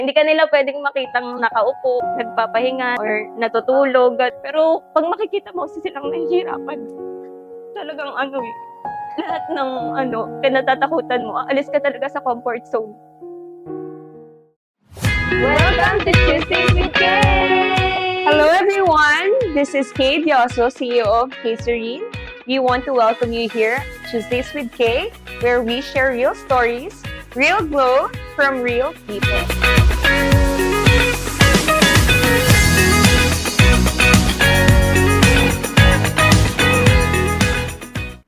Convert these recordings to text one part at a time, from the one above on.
Hindi ka nila pwedeng makitang nakaupo, nagpapahinga, or natutulog. Pero pag makikita mo kasi silang nahihirapan, talagang lahat ng kinatatakutan mo, aalis ka talaga sa comfort zone. Welcome to Tuesdays with Kay! Hello everyone, this is Kay Dioso, CEO of Kay Serene. We want to welcome you here, Tuesdays with Kay, where we share real stories, real glow from real people.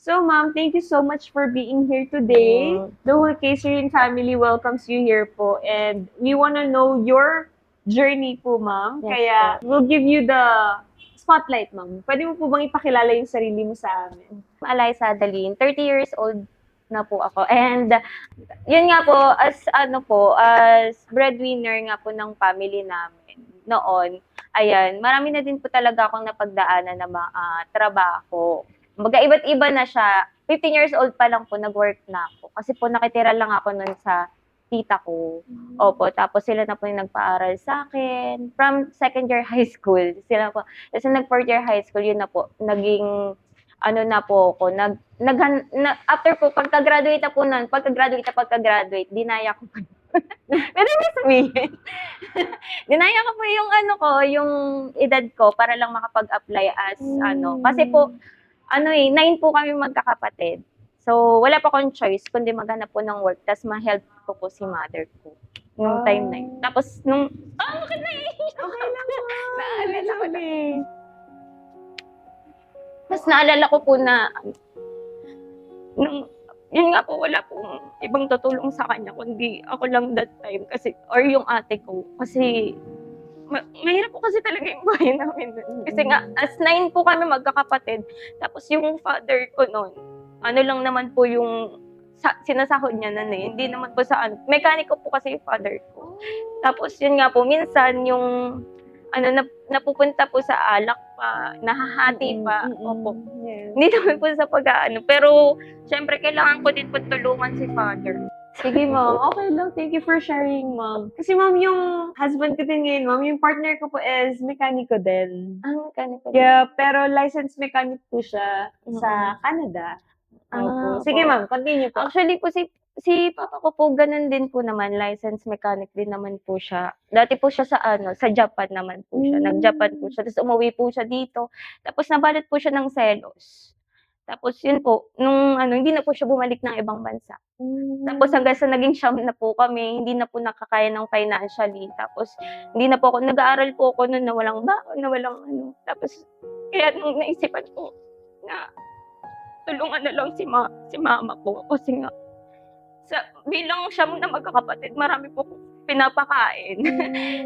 So, Ma'am, thank you so much for being here today. The whole Kay Serene family welcomes you here po, and we want to know your journey po, Ma'am. Yes, Kaya, we'll give you the spotlight, Ma'am. Pwede mo po bang ipakilala yung sarili mo sa amin? Eliza Adeline, 30 years old na po ako. And yun nga po, as breadwinner nga po ng family namin noon, ayan, marami na din po talaga akong napagdaanan na trabaho. Iba't iba na siya. 15 years old pa lang po, nag-work na ako. Kasi po nakitira lang ako nun sa tita ko. Opo, tapos sila na po yung nagpaaral sa akin. From second year high school, sila po. Kasi nag-fourth year high school, yun na po, naging na po ako, after po, pagka-graduate na po nun, pagka-graduate, dinaya ko po. Pero may sabihin. Dinaya ko po yung yung edad ko para lang makapag-apply as kasi po, 9 po kami magkakapatid. So, wala pa akong choice kundi maghanap po ng work, tas ma-help ko po si mother ko nung time na yun. Tapos, bakit naiiyak? Okay lang, Ma'am. Naalala ko na. Okay. Tapos naalala ko po na, yun nga po, wala pong ibang tutulong sa kanya, kundi ako lang that time, kasi, or yung ate ko. Kasi, mahirap po kasi talaga yung buhay namin. Kasi nga, as 9 po kami magkakapatid, tapos yung father ko noon, lang naman po yung sinasahod niya na hindi naman po mekaniko po kasi yung father ko. Tapos yun nga po, minsan yung napupunta po sa alak pa, nahahati pa. Opo. Yes. Hindi naman po sa pero syempre kailangan ko din po tulungan si father. Sige, Ma'am. Okay lang. Thank you for sharing, Ma'am. Kasi, Ma'am, yung husband ko din ngayon, Ma'am, yung partner ko po is mekaniko din. Mekaniko. Yeah, pero licensed mechanic po siya sa Canada. Opo. Sige, Ma'am. Continue po. Actually po, si papa ko po, ganun din po naman, licensed mechanic din naman po siya. Dati po siya sa Japan naman po siya. Nag-Japan po siya. Tapos umuwi po siya dito. Tapos nabalot po siya ng selos. Tapos yun po, nung hindi na po siya bumalik ng ibang bansa. Tapos hanggang sa naging siyam na po kami, hindi na po nakakaya ng financially. Tapos hindi na po ako, nag-aaral po ako noon na walang baon, na walang Tapos kaya nung naisipan ko na tulungan na lang si mama ko. Kasi nga, bilang siyam na magkakapatid, marami po pinapakain.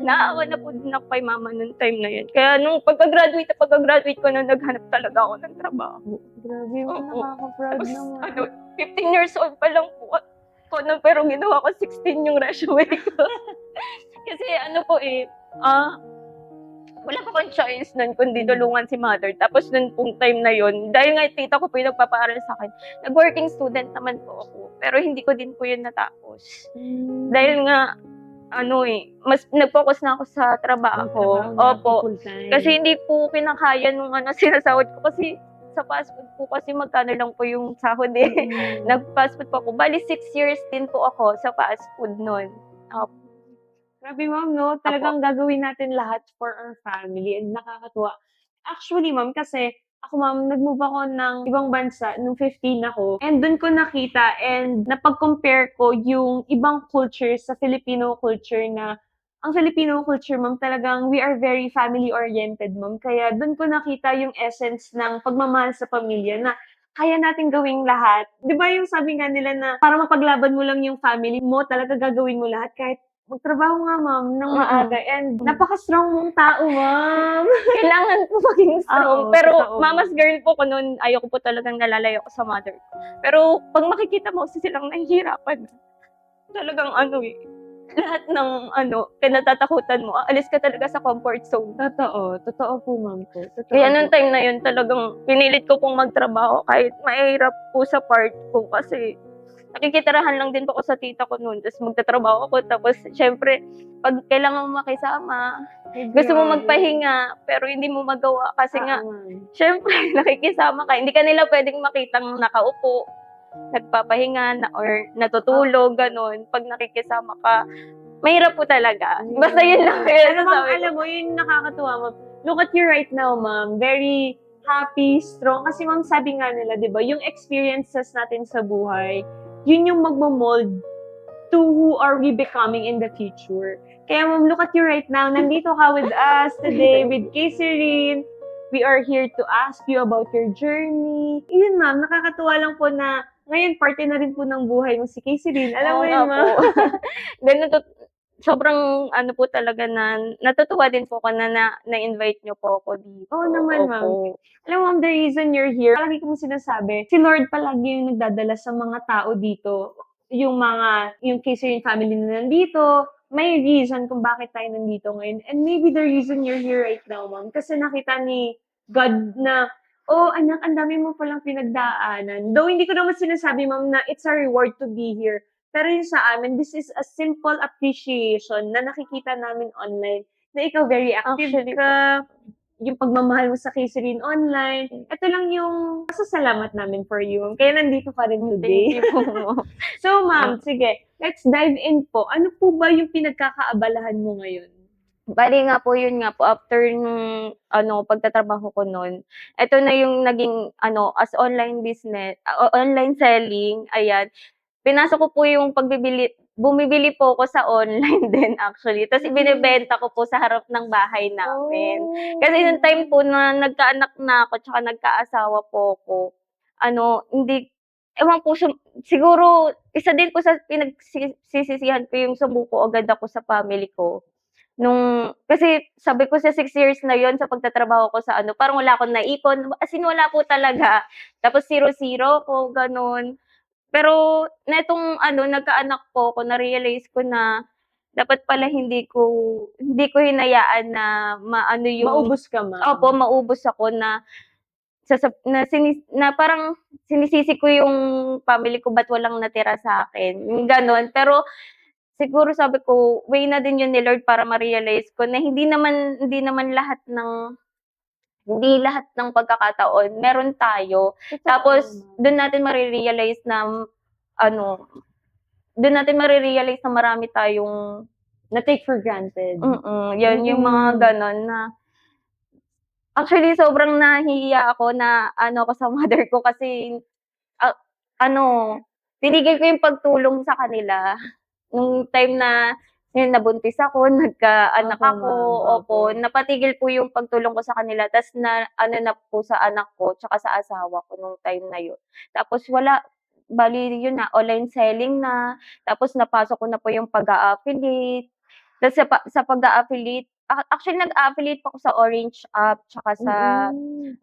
Naawa na po din ako kay mama nung time na yun. Kaya nung pagka-graduate ko na, naghanap talaga ako ng trabaho. Grabe, Ma'am. Oo. Nakaka-proud Tapos, naman. 15 years old pa lang po ako, pero ginawa ko 16 yung resume ko. Kasi wala pa akong choice nun kundi tulungan si mother. Tapos nun pong time na yun, dahil nga tita ko po yung nagpapaaral sa akin, nag-working student naman po ako. Pero hindi ko din po yun natapos. Dahil nga, mas nag-focus na ako sa trabaho. Opo. Kasi hindi po pinakaya nung sinasahod ko. Kasi sa fast food po kasi magkano lang po yung sahod eh. Nag-fast food po ako. Bali 6 years din po ako sa fast food nun. Grabe, Ma'am, no? Talagang gagawin natin lahat for our family and nakakatuwa. Actually, Ma'am, kasi ako, Ma'am, nag-move ako ng ibang bansa nung 15 ako. And doon ko nakita and napag-compare ko yung ibang cultures sa Filipino culture na ang Filipino culture, Ma'am, talagang we are very family-oriented, Ma'am. Kaya doon ko nakita yung essence ng pagmamahal sa pamilya na kaya natin gawing lahat. Di ba yung sabi nga nila na para mapaglaban mo lang yung family mo, talaga gagawin mo lahat kahit magtrabaho nga, Ma'am, ng maaga. And napaka-strong mong tao, Ma'am. Kailangan po maging strong. Oo, Pero totoo. mama's girl po ko noon, ayoko po talagang nalalayo ko sa mother ko. Pero pag makikita mo kasi silang nahihirapan, talagang lahat ng kinatatakutan mo, aalis ka talaga sa comfort zone. Totoo. Totoo po, Ma'am po. Totoo Kaya po. nung time na yun, talagang pinilit ko pong magtrabaho kahit mahirap po sa part ko kasi nakikitirahan lang din po ako sa tita ko no'n, tapos magtatrabaho ako, tapos siyempre 'pag kailangan mo makisama, gusto mo magpahinga, pero hindi mo magawa kasi nga siyempre nakikisama ka, hindi ka nila puwedeng makitang nakaupo, nagpapahinga na or natutulog, gano'n. 'Pag nakikisama ka, mahirap po talaga. Basta yun lang yung Pero ma'am, masasabi ko. alam mo, yun yung nakakatuwa, ma'am. Look at you right now, ma'am. Very happy, strong. Kasi ma'am, sabi nga nila, di ba, yung experiences natin sa buhay, yun yung magmamold to who are we becoming in the future. Kaya ma'am, look at you right now. Nandito ka with us today with Kayserine. We are here to ask you about your journey. Yun ma'am, nakakatuwa lang po na ngayon parte na rin po ng buhay mo si Kayserine. Alam mo Oo yun, nga ma'am? po. Then sobrang ano po talaga na natutuwa din po ako na na-invite niyo po ako dito. Oo naman, ma'am. Opo. Alam mo, ma'am, the reason you're here, palagi kong sinasabi, si Lord palagi yung nagdadala sa mga tao dito. Yung Kayserine family na nandito, may reason kung bakit tayo nandito ngayon. And maybe the reason you're here right now, ma'am, kasi nakita ni God na, oh, anak, ang dami mo palang pinagdaanan. Though hindi ko naman sinasabi, ma'am, na it's a reward to be here. Pero yung sa amin, this is a simple appreciation na nakikita namin online na ikaw very active Actually ka, yung pagmamahal mo sa Kayserine online. Ito lang yung pasasalamat namin for you, ma'am. Kaya nandito ka rin today. Thank you po. So, ma'am, sige, let's dive in po. Ano po ba yung pinagkakaabalahan mo ngayon? Bale nga po, yun nga po, after nung pagtatrabaho ko nun, eto na yung naging as online business, online selling, ayan. Pinasok ko po yung bumibili po ako sa online din actually, ta's ibinebenta ko po sa harap ng bahay namin. Kasi nung time po na nagkaanak na ako tsaka nagkaasawa po ako, hindi ewan ko siguro isa din po sa pinagsisisihan ko yung sumuko agad ako sa family ko. Kasi sabi ko sa 6 years na yon sa pagtatrabaho ko sa parang wala akong naipon, as in wala po talaga. Tapos zero-zero ko, gano'n. Pero netong nagkaanak po ako, na-realize ko na dapat pala hindi ko hinayaan na maano yung Maubos ka, ma'am. opo, maubos ako na na parang sinisisi ko yung family ko ba't walang natira sa'kin, yung gano'n. Pero siguro sabi ko, way na din yun ni Lord para ma-realize ko na hindi lahat ng pagkakataon meron tayo. Tapos dun natin mare-realize na marami tayong Na take for granted. yun yung mga gano'n na actually sobrang nahihiya ako na ako sa mother ko kasi tinigil ko yung pagtulong sa kanila nung time na yun nabuntis ako, nagkaanak Opo, ako, ma'am. opo, napatigil po yung pagtulong ko sa kanila ta's na po sa anak ko tsaka sa asawa ko nung time na yun. Tapos bale yun na, online selling na, tapos napasok ko na po yung pag-a-affiliate. Ta's sa pag-a-affiliate, actually nag-a-affiliate pa ako sa Orange App tsaka sa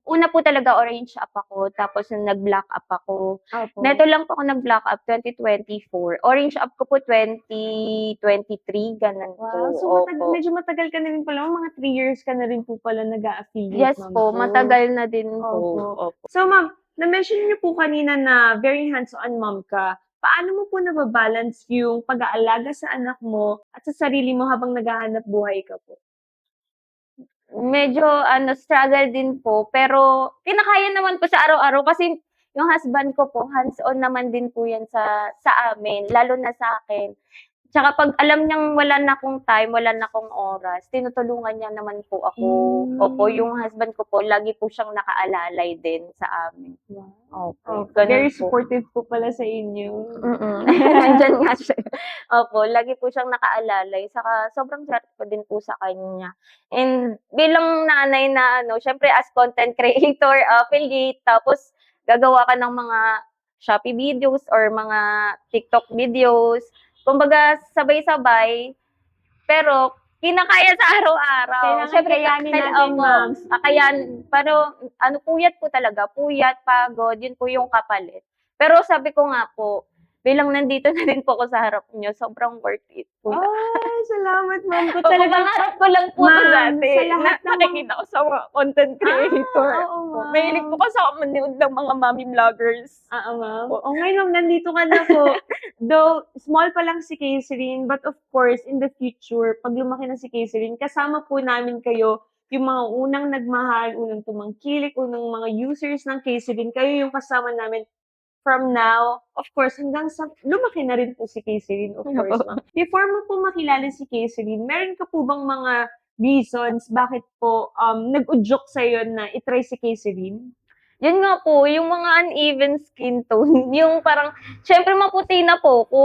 una po talaga Orange App ako, tapos nung nag-Black App ako. Opo. Neto lang po ako nag-Black App 2024. Orange App ko po 2023, gano'n po. Wow, so Opo. medyo matagal ka na rin pala, mga 3 years ka na rin po pala nag-a-affiliate, Yes ma'am po, ko. matagal na din po. Opo. Opo. So, ma'am, na-mention niyo po kanina na very hands-on mom ka. Paano mo po nababalance yung pag-aalaga sa anak mo at sa sarili mo habang naghahanap buhay ka po? Medyo struggle din po, pero kinakaya naman po sa araw-araw kasi yung husband ko po, hands-on naman din po yan sa amin, lalo na sa akin. Tsaka 'pag alam niyang wala na akong time, wala na akong oras, tinutulungan niya naman po ako. Opo, yung husband ko po, lagi po siyang nakaalalay din sa amin. Opo, Very gano'n po. supportive po pala sa inyo. Nandiyan nga siya. Opo, lagi po siyang nakaalalay, saka sobrang swerte ko din po sa kanya. And bilang nanay na siyempre as content creator, affiliate, tapos gagawa ka ng mga Shopee videos or mga TikTok videos. Kumbaga sabay-sabay, pero kinakaya sa araw-araw. Kailangan Siyempre kayanin natin, opo, ma'am. pero puyat po talaga, puyat, pagod, yun po yung kapalit. Pero sabi ko nga po, bilang nandito na din po ako sa harap niyo, sobrang worth it po. salamat, ma'am. Ko Opo, talaga pangarap ko lang po 'to Ma'am, dati sa na lahat ng nakikita ko sa mga content creator. oo, Opo, ma'am. mahilig po kasi ako manood ng mga mommy vloggers. Oo, ma'am. Opo. Oh, ngayon, ma'am, nandito ka na po. Though, small pa lang si Kayceline, but of course, in the future, pag lumaki na si Kayceline, kasama po namin kayo, yung mga unang nagmahal, unang tumangkilik, unang mga users ng Kayceline, kayo yung kasama namin from now, of course, hanggang sa lumaki na rin po si Kayceline, of course, Opo. ma'am. Before mo po makilala si Kayceline, meron ka po bang mga reasons bakit po nag-udyok sa'yo na itry si Kayceline? Yun nga po, yung mga uneven skin tone, yung parang, syempre maputi na po ako.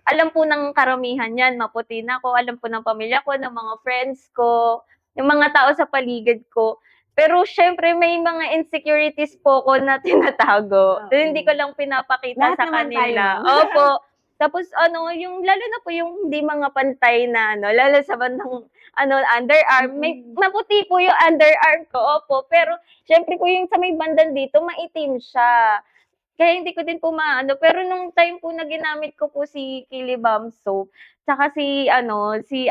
Alam po ng karamihan yan, maputi na ako. Alam po ng pamilya ko, ng mga friends ko, yung mga tao sa paligid ko. Pero syempre may mga insecurities po ko na tinatago. Oo. Hindi ko lang pinapakita Lahat sa naman tayo, kanila. ma'am. Opo. Tapos yung lalo na po yung hindi mga pantay na lalo sa bandang underarm, may maputi po yung underarm ko, opo. Pero siyempre po yung sa may bandang dito, maitim siya. Kaya hindi ko din po maano. Pero nung time po na ginamit ko po si Kilibam soap, tsaka si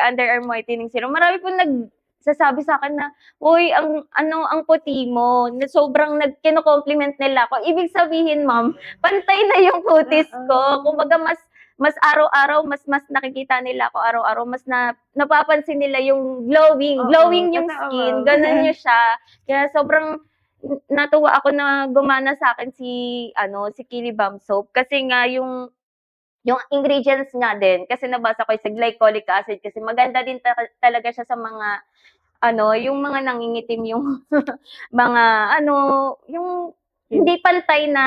underarm whitening serum, marami po nagsasabi sa akin na, "Uy, ang puti mo." Na sobrang kino-compliment nila ako. Ibig sabihin, ma'am, pantay na yung kutis ko. Kumbaga mas araw-araw, mas nakikita nila ako araw-araw, mas napapansin nila yung glowing, Oo, glowing yung totoo, skin, ma'am. gano'n niya siya. Kaya sobrang natuwa ako na gumana sa'kin si Kilibam soap kasi nga yung ingredients niya din, kasi nabasa ko sa glycolic acid kasi maganda din talaga siya sa mga yung mga nangingitim yung mga yung hindi pantay na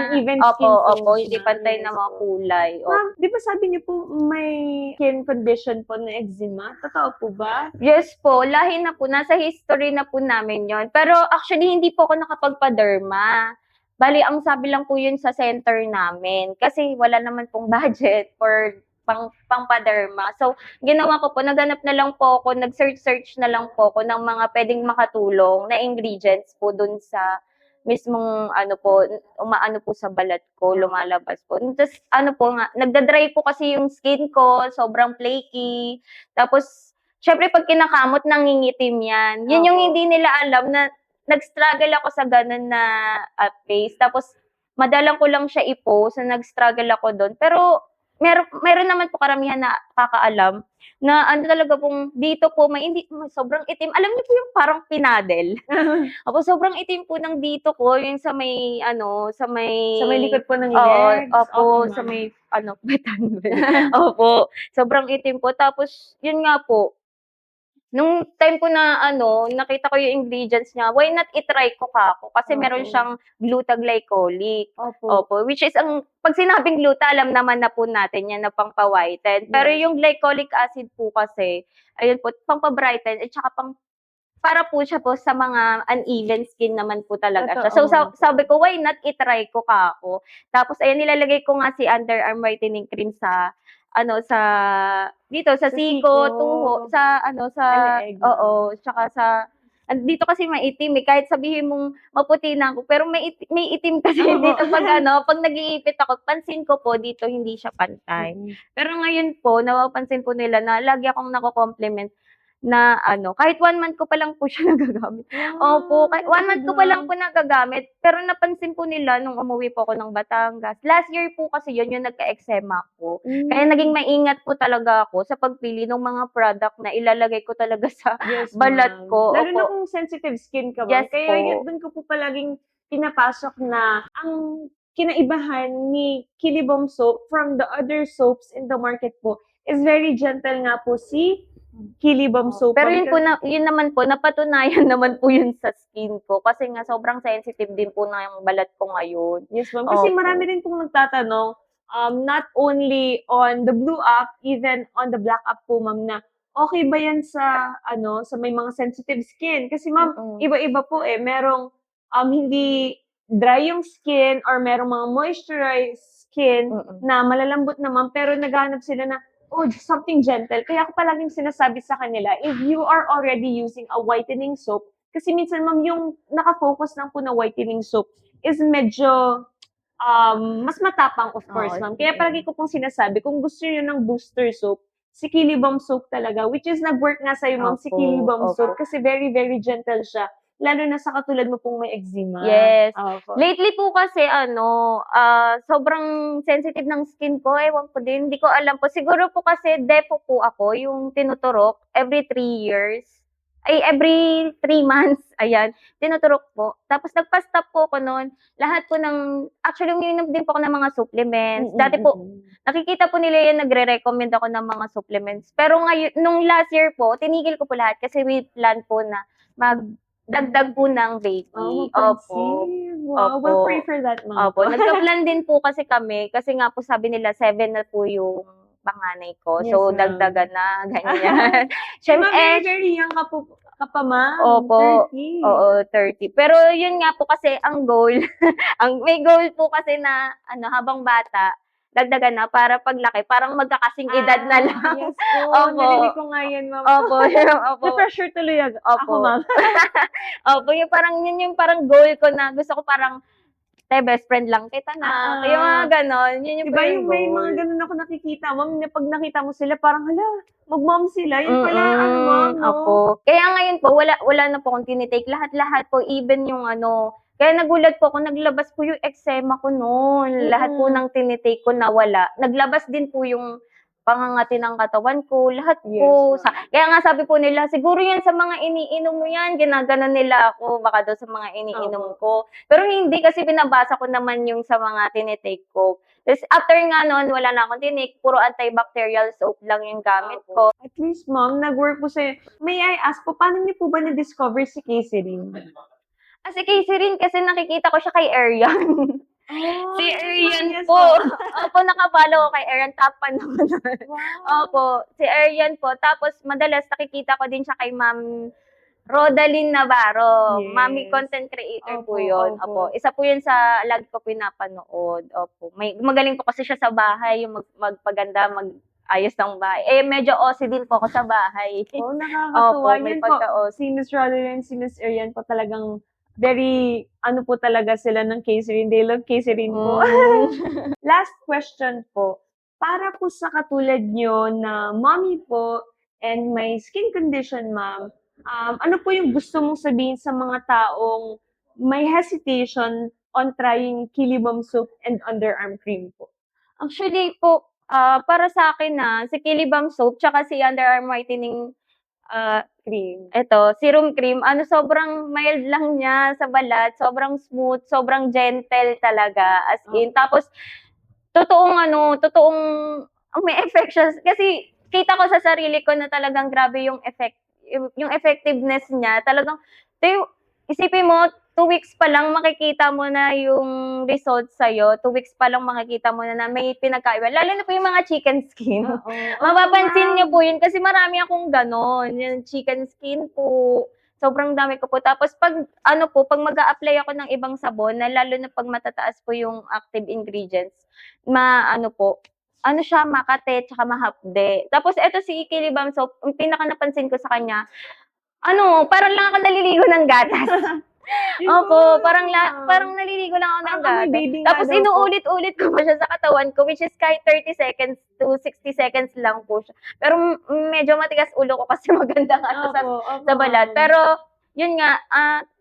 Uneven skin opo, tones hindi na, pantay na yes mga po. kulay, Ma'am, di ba sabi niyo po may skin condition po na eczema? Totoo po ba? Yes po, lahi na po, nasa history na po namin yon. Pero actually hindi po ako nakapagpa-derma. Bale ang sabi lang po yun sa center namin kasi wala naman pong budget for pangpa-derma. So ginawa ko po, naghanap na lang po ako, nag-search na lang po ako ng mga puwedeng makatulong na ingredients po dun sa mismong umaano po sa balat ko, lumalabas po. Tas po nga, nagda-dry po kasi yung skin ko, sobrang flaky. Tapos siyempre 'pag kinakamot nangingitim 'yan. Yun yung Opo. hindi nila alam na nag-struggle ako sa gano'n na, phase. Tapos madalang ko lang siya i-post na nag-struggle ako do'n. Pero meron naman po karamihan na nakakaalam na talaga pong dito po sobrang itim. Alam niyo po yung parang pinadel? Opo, sobrang itim po ng dito ko, yung sa may sa may Sa may likod po ng oo, legs? opo, Okay, sa ma'am. may Batangas. Opo, sobrang itim po. Tapos yun nga po, nung time ko na nakita ko yung ingredients niya, why not i-try ko kako kasi meron Oo. siyang glutaglycolic. Opo. Opo, which is 'pag sinabing gluta alam naman na po natin 'yan na pampa-whiten. Pero Yes. yung glycolic acid po kasi, ayun po, pampa-brighten at saka para po siya po sa mga uneven skin naman po talaga siya. So, Totoo. sabi ko, why not i-try ko kako. Tapos ayan, nilalagay ko nga si underarm whitening cream sa dito sa Sa siko, siko. tuho, sa Sa leeg. oo, tsaka dito kasi maitim, kahit sabihin mong maputi na ako, pero may itim kasi Oo. dito pag nag-iipit ako, pansin ko po dito hindi siya pantay. Pero ngayon po, napapansin po nila na lagi akong nako-compliment na kahit 1 month ko pa lang po siya nagagamit. Opo, kahit 1 month ko pa lang po nagagamit, pero napansin po nila nung umuwi po ako ng Batangas. Last year po kasi yun yung nagka-eczema ako. Kaya naging maingat po talaga ako sa pagpili ng mga product na ilalagay ko talaga sa Yes, balat ma'am. ko. Lalo na Opo. kung sensitive skin ka, Yes ma'am. Kaya po. yun, dun ko po palaging pinapasok na ang kinaibahan ni Kilibom soap from the other soaps in the market po is very gentle nga po si Kilibom soap. Pero ma'am. yun naman po, napatunayan naman po yun sa skin ko kasi nga sobrang sensitive din po na yung balat ko ngayon. Yes, ma'am. Kasi Opo. marami rin pong nagtatanong, not only on the blue app, even on the black app po, ma'am, na okay ba yan sa may mga sensitive skin? Kasi ma'am, iba-iba po eh. Merong hindi dry yung skin or merong mga moisturized skin na malalambot naman pero naghahanap sila na something gentle. Kaya ako palaging sinasabi sa kanila, if you are already using a whitening soap, kasi minsan ma'am, yung nakafocus lang po na whitening soap is medyo mas matapang, of course, Oo, ma'am. Kaya palagi ko pong sinasabi, kung gusto niyo ng booster soap, si Kilibom soap talaga, which is nag-work nga sa'yo, ma'am, si Opo, Kilibom opo. soap kasi very, very gentle siya. Lalo na sa katulad mo pong may eczema. Yes. Opo. Lately po kasi sobrang sensitive ng skin ko, ewan ko din, hindi ko alam po. Siguro po kasi depo po ako, yung tinuturok every 3 years. Ay, every 3 months, ayan, tinuturok po. Tapos nagpa-stop po ako nun. Lahat po actually umiinom din po ako ng mga supplements. Dati po, nakikita po nila yan, nagre-recommend ako ng mga supplements. Pero ngayon, nung last year po, tinigil ko po lahat kasi may plan po na magdagdag po ng baby. Opo. Wow, we'll pray for that, ma'am. Opo. Nagka-plan din po kasi kami, kasi nga po sabi nila 7 na po yung panganay ko. Yes, So, ma'am. dagdagan na, ganyan. Siyempre, Siyempre, very, very young ka pa, ma'am. Opo. 30. Oo, 30. Pero yun nga po kasi ang goal, may goal po kasi na habang bata, dagdagan na para paglaki, parang magkakasing edad na lang. Yes po. Opo. Narinig ko nga yan, ma'am. Opo, opo. Na-pressure tuloy ako, Opo. ma'am. Opo, yun yung parang goal ko na gusto ko parang, best friend lang kita na. Yung mga ganon, yun yung Diba parang yung may goal. mga ganun ako nakikita, ma'am, na pag nakita mo sila, parang, hala, mag-mom sila. Yun pala, ma'am, no? Opo. Kaya ngayon po, wala na po akong tinitake. Lahat po, even yung kaya nagulat po ako, naglabas po yung eczema ko noon. Lahat po ng tinitake ko nawala. Naglabas din po yung pangangati ng katawan ko. Lahat po. Yes, Kaya nga sabi po nila, siguro yan sa mga iniinom mo yan. Ginaganon nila ako. Baka daw sa mga iniinom ko. Pero hindi kasi binabasa ko naman yung sa mga tinitake ko. Tapos after nga noon, wala na akong tinik. Puro antibacterial soap lang yung gamit ko. At least, ma'am, nag-work po sa'yo. May I ask po, paano niyo po ba na-discover si Casey Rin? Si Casey rin kasi nakikita ko siya kay Arian. Si Arian yes, po. ma'am. Opo, nakapalo ko kay Arian. Top fan naman. Wow. Opo, si Arian po. Tapos madalas nakikita ko din siya kay Ma'am Rodaline Navarro. Yes. Mami content creator po Opo, yun. opo. Opo. Isa po yun sa lag ko pinapanood. Opo. Magaling po kasi siya sa bahay. Yung magpaganda, ayos ng bahay. Medyo OC din po ako sa bahay. Oh, nakakatuwa. Opo, may Yan po, pagka-OC. si Miss Rodeline, si Miss Arian po talagang very, po talaga sila ng Casey Rin. They love Casey Rin po. Last question po. Para po sa katulad nyo na mommy po and may skin condition, ma'am, ano po yung gusto mong sabihin sa mga taong may hesitation on trying Kilibom soap and underarm cream po? Actually po, para sa akin si Kilibam soap tsaka si underarm whitening Cream. serum cream, sobrang mild lang niya sa balat, sobrang smooth, sobrang gentle talaga, as in. Tapos, totoong may effect siya. Kasi, kita ko sa sarili ko na talagang grabe yung effectiveness niya. Talagang, isipin mo, 2 weeks pa lang makikita mo na yung results sa'yo. 2 weeks pa lang makikita mo na may pinagkaiba. Lalo na po yung mga chicken skin. Mapapansin niyo po yun kasi marami akong ganon. Yung chicken skin po. Sobrang dami ko po. Tapos pag mag-a-apply ako ng ibang sabon, na lalo na pag matataas po yung active ingredients, siya, makate, tsaka mahapde. Tapos eto si Kilibam soap, ang pinaka napansin ko sa kanya, parang lang ako naliligo ng gatas. Opo, parang naliligo lang ako ng Parang may baby gatas. nga Tapos daw po. inuulit-ulit ko pa siya sa katawan ko, which is kahit 30 seconds to 60 seconds lang po siya. Pero medyo matigas ulo ko kasi maganda nga siya sa balat. Pero yun nga,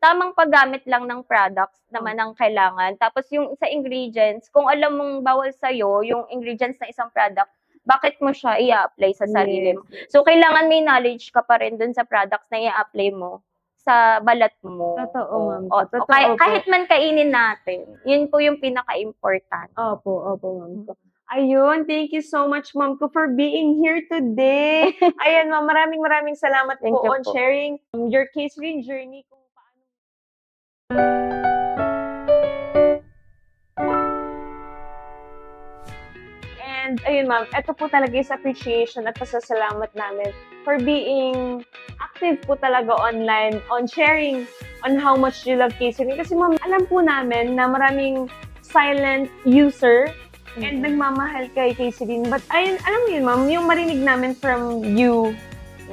tamang paggamit lang ng products naman ang kailangan. Tapos yung sa ingredients, kung alam mong bawal sa'yo yung ingredients ng isang product, bakit mo siya i-apply sa sarili mo? So, kailangan may knowledge ka pa rin dun sa products na i-apply mo sa balat mo. Totoo, ma'am. O, kahit man kainin natin, yun po yung pinaka-important. Opo, ma'am. Ayun, thank you so much, ma'am, ko for being here today. Ayan, ma'am, maraming salamat Thank po you on po. sharing your Casey Rin journey kung paano. And ayun, ma'am, ito po talaga is appreciation at pasasalamat namin for being active po talaga online on sharing on how much you love Casey Rin. Kasi, ma'am, alam po namin na maraming silent user and nagmamahal kay Casey Rin. But ayun, alam mo yun, ma'am, yung marinig namin from you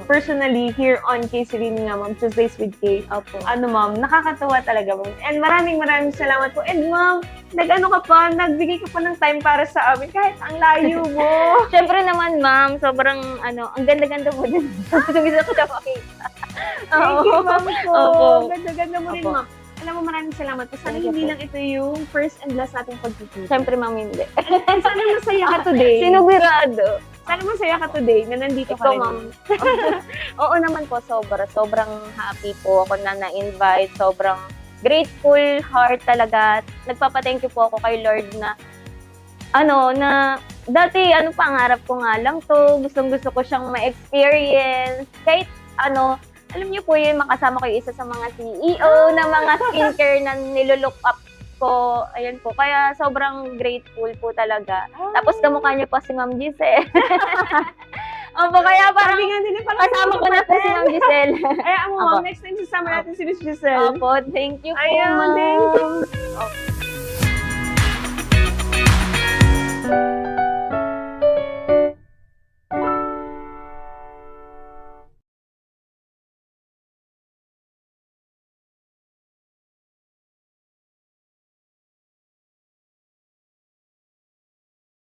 personally, here on Casey Rin nga, ma'am, Tuesdays with Kay, Opo. ma'am, nakakatuwa talaga, ma'am. And maraming salamat po. And ma'am, nagbigay ka pa ng time para sa amin kahit ang layo mo. Siyempre naman, ma'am, sobrang, ang ganda-ganda mo din. Gusto ko siya makita. Thank you, ma'am po. Opo. Ganda-ganda mo rin, Opo. ma'am. Alam mo, maraming salamat po. Sana Thank you hindi po. lang ito yung first and last nating pagkikita. Siyempre, ma'am, hindi. And sana masaya ka today. Sinugurado. Sana masaya ka today na nandito ka Ikaw, rin. ma'am. Oo naman po, sobrang happy po ako na na-invite. Sobrang grateful heart talaga. Nagpapa-thank you po ako kay Lord na na dati pangarap ko nga lang to. Gustong-gusto ko siyang ma-experience. Kahit alam niyo po yun, makasama ko yung isa sa mga CEO na mga skincare na nilulook up ko. Ayan po. Kaya sobrang grateful po talaga. Tapos kamukha niyo po si Ma'am Giselle. Opo, kaya parang Sabi nga nila, parang kasama ko na po si Ma'am Giselle. Ay, mo, ma'am, Opo. next time sasama natin si Miss Giselle. Opo, thank you po, Ayan, ma'am. thank you.